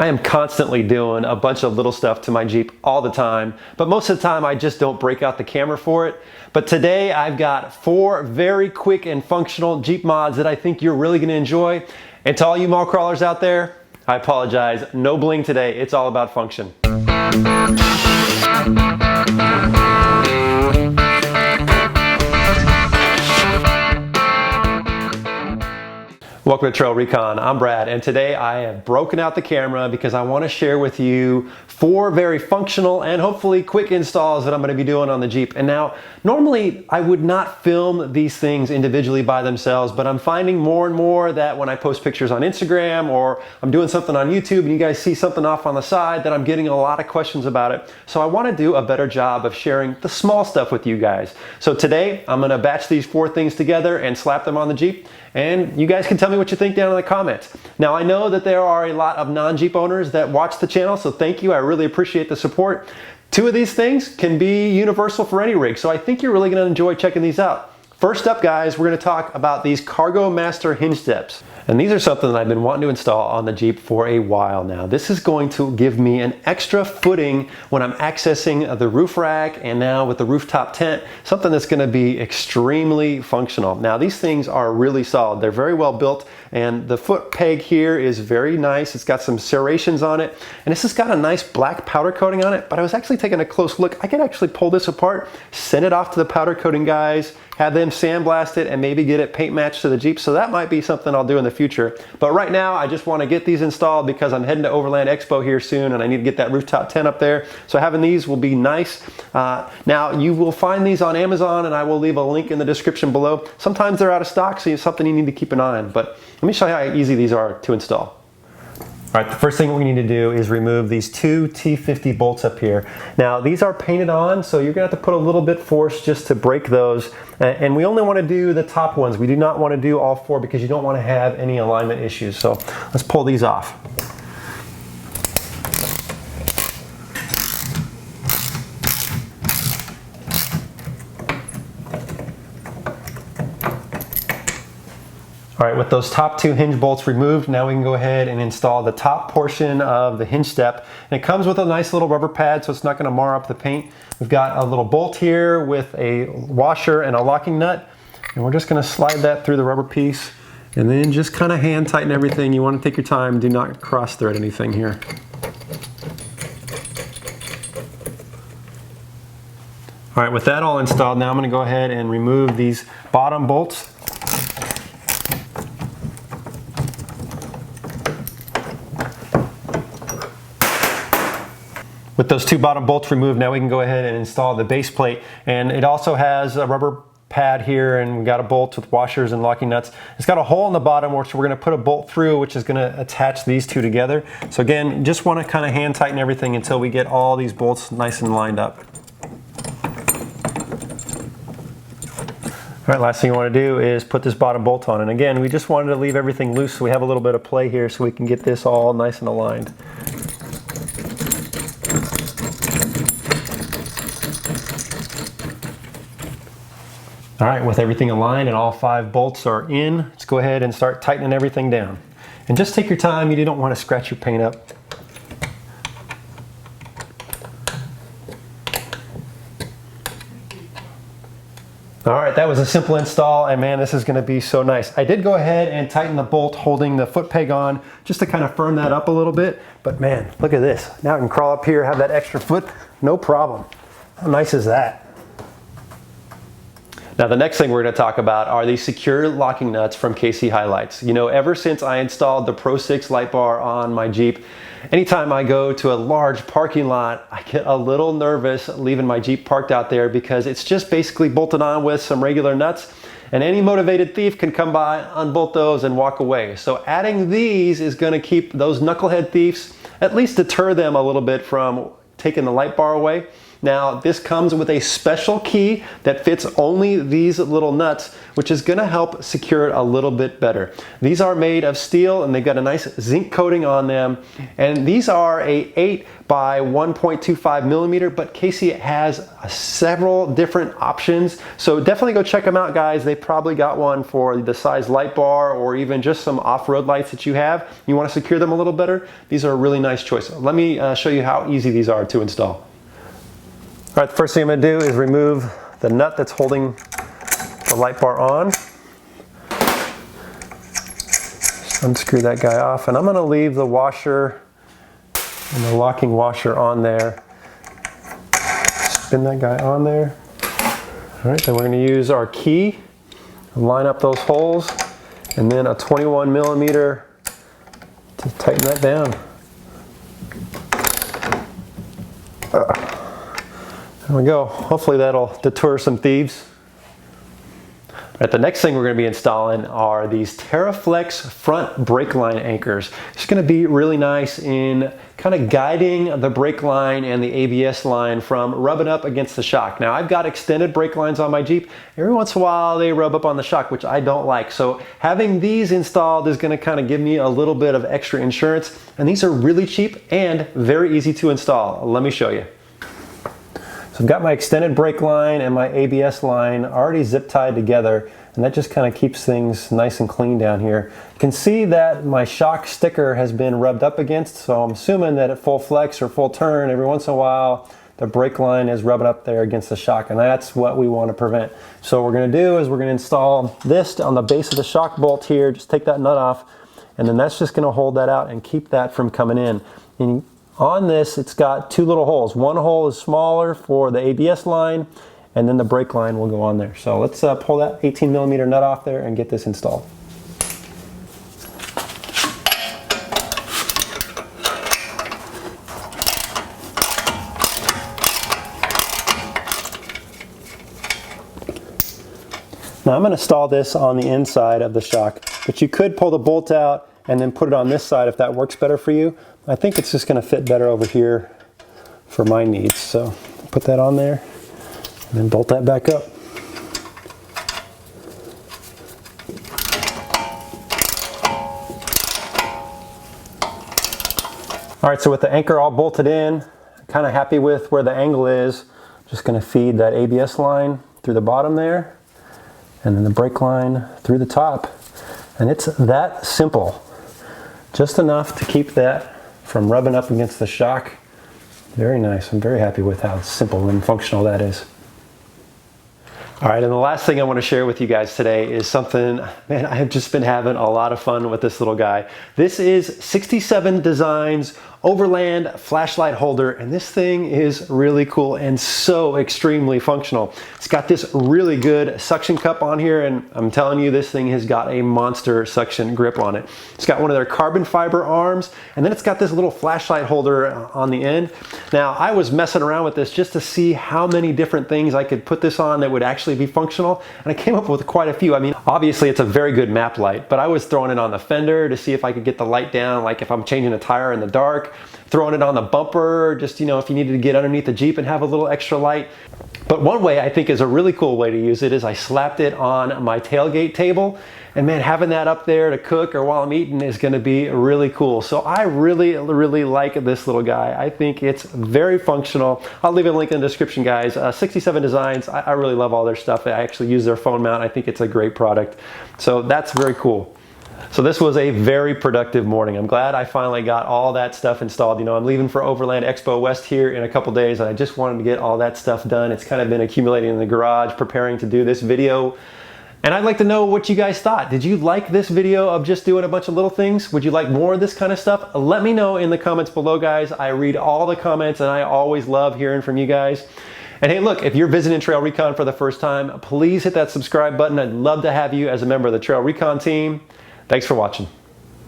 I am constantly doing a bunch of little stuff to my Jeep all the time, but most of the time I just don't break out the camera for it. But today I've got 4 very quick and functional Jeep mods that I think you're really gonna enjoy. And to all you mall crawlers out there, I apologize, no bling today, it's all about function. Welcome to TrailRecon, I'm Brad, and today I have broken out the camera because I want to share with you 4 very functional and hopefully quick installs that I'm going to be doing on the Jeep. And now, normally I would not film these things individually by themselves, but I'm finding more and more that when I post pictures on Instagram or I'm doing something on YouTube and you guys see something off on the side, that I'm getting a lot of questions about it. So I want to do a better job of sharing the small stuff with you guys. So today I'm going to batch these 4 things together and slap them on the Jeep, and you guys can tell me what you think down in the comments. Now, I know that there are a lot of non-Jeep owners that watch the channel, so thank you. I really appreciate the support. 2 of these things can be universal for any rig, so I think you're really going to enjoy checking these out. First up, guys, we're going to talk about these Kargo Master hinge steps. And these are something that I've been wanting to install on the Jeep for a while now. This is going to give me an extra footing when I'm accessing the roof rack and now with the rooftop tent, something that's going to be extremely functional. Now, these things are really solid. They're very well built, and the foot peg here is very nice. It's got some serrations on it, and this has got a nice black powder coating on it, but I was actually taking a close look. I could actually pull this apart, send it off to the powder coating guys, have them sandblast it, and maybe get it paint matched to the Jeep. So that might be something I'll do in the future. But right now, I just want to get these installed because I'm heading to Overland Expo here soon and I need to get that rooftop tent up there. So having these will be nice. Now, you will find these on Amazon, and I will leave a link in the description below. Sometimes they're out of stock, so it's something you need to keep an eye on. But let me show you how easy these are to install. All right, the first thing we need to do is remove these 2 T50 bolts up here. Now, these are painted on, so you're gonna have to put a little bit force just to break those. And we only wanna do the top ones. We do not wanna do all 4 because you don't wanna have any alignment issues. So let's pull these off. All right, with those top 2 hinge bolts removed, now we can go ahead and install the top portion of the hinge step. And it comes with a nice little rubber pad, so it's not gonna mar up the paint. We've got a little bolt here with a washer and a locking nut. And we're just gonna slide that through the rubber piece and then just kind of hand tighten everything. You wanna take your time, do not cross thread anything here. All right, with that all installed, now I'm gonna go ahead and remove these bottom bolts. With those 2 bottom bolts removed, now we can go ahead and install the base plate. And it also has a rubber pad here, and we've got a bolt with washers and locking nuts. It's got a hole in the bottom, which we're gonna put a bolt through, which is gonna attach these 2 together. So again, just wanna kind of hand tighten everything until we get all these bolts nice and lined up. All right, last thing you wanna do is put this bottom bolt on. And again, we just wanted to leave everything loose so we have a little bit of play here so we can get this all nice and aligned. All right, with everything aligned and all 5 bolts are in, let's go ahead and start tightening everything down. And just take your time, you don't want to scratch your paint up. All right, that was a simple install, and man, this is gonna be so nice. I did go ahead and tighten the bolt holding the foot peg on just to kind of firm that up a little bit, but man, look at this. Now I can crawl up here, have that extra foot, no problem. How nice is that? Now, the next thing we're going to talk about are these secure locking nuts from HiLites. You know, ever since I installed the Pro 6 light bar on my Jeep, anytime I go to a large parking lot, I get a little nervous leaving my Jeep parked out there because it's just basically bolted on with some regular nuts, and any motivated thief can come by, unbolt those, and walk away. So adding these is going to keep those knucklehead thieves, at least deter them a little bit from taking the light bar away. Now, this comes with a special key that fits only these little nuts, which is gonna help secure it a little bit better. These are made of steel and they've got a nice zinc coating on them. And these are a 8 by 1.25 millimeter, but Casey has several different options. So definitely go check them out, guys. They probably got one for the size light bar or even just some off-road lights that you have. You wanna secure them a little better? These are a really nice choice. Let me show you how easy these are to install. All right, the first thing I'm gonna do is remove the nut that's holding the light bar on. Just unscrew that guy off, and I'm gonna leave the washer and the locking washer on there. Spin that guy on there. All right, then we're gonna use our key, line up those holes, and then a 21 millimeter to tighten that down. There we go. Hopefully that'll deter some thieves. All right, the next thing we're going to be installing are these Teraflex front brake line anchors. It's going to be really nice in kind of guiding the brake line and the ABS line from rubbing up against the shock. Now, I've got extended brake lines on my Jeep. Every once in a while they rub up on the shock, which I don't like. So having these installed is going to kind of give me a little bit of extra insurance. And these are really cheap and very easy to install. Let me show you. So I've got my extended brake line and my ABS line already zip tied together, and that just kind of keeps things nice and clean down here. You can see that my shock sticker has been rubbed up against, so I'm assuming that at full flex or full turn, every once in a while, the brake line is rubbing up there against the shock, and that's what we want to prevent. So what we're going to do is we're going to install this on the base of the shock bolt here. Just take that nut off, and then that's just going to hold that out and keep that from coming in. And on this, it's got two little holes. One hole is smaller for the ABS line, and then the brake line will go on there. So let's pull that 18 millimeter nut off there and get this installed. Now I'm going to install this on the inside of the shock, but you could pull the bolt out and then put it on this side if that works better for you. I think it's just going to fit better over here for my needs. So put that on there and then bolt that back up. All right, so with the anchor all bolted in, kind of happy with where the angle is. Just going to feed that ABS line through the bottom there, and then the brake line through the top. And it's that simple. Just enough to keep that from rubbing up against the shock. Very nice. I'm very happy with how simple and functional that is. All right, and the last thing I want to share with you guys today is something, man, I have just been having a lot of fun with this little guy. This is 67 Designs Overland flashlight holder, and this thing is really cool and so extremely functional. It's got this really good suction cup on here, and I'm telling you, this thing has got a monster suction grip on it. It's got one of their carbon fiber arms, and then it's got this little flashlight holder on the end. Now, I was messing around with this just to see how many different things I could put this on that would actually be functional, and I came up with quite a few. I mean, obviously it's a very good map light, but I was throwing it on the fender to see if I could get the light down, like if I'm changing a tire in the dark, throwing it on the bumper, just, you know, if you needed to get underneath the Jeep and have a little extra light. But one way I think is a really cool way to use it is I slapped it on my tailgate table, and man, having that up there to cook or while I'm eating is going to be really cool. So I really like this little guy. I think it's very functional. I'll leave a link in the description, guys. 67 Designs, I really love all their stuff. I actually use their phone mount. I think it's a great product. So that's very cool. So this was a very productive morning. I'm glad I finally got all that stuff installed. You know, I'm leaving for Overland Expo West here in a couple days, and I just wanted to get all that stuff done. It's kind of been accumulating in the garage, preparing to do this video. And I'd like to know what you guys thought. Did you like this video of just doing a bunch of little things? Would you like more of this kind of stuff? Let me know in the comments below, guys. I read all the comments, and I always love hearing from you guys. And hey, look, if you're visiting TrailRecon for the first time, please hit that subscribe button. I'd love to have you as a member of the TrailRecon team. Thanks for watching.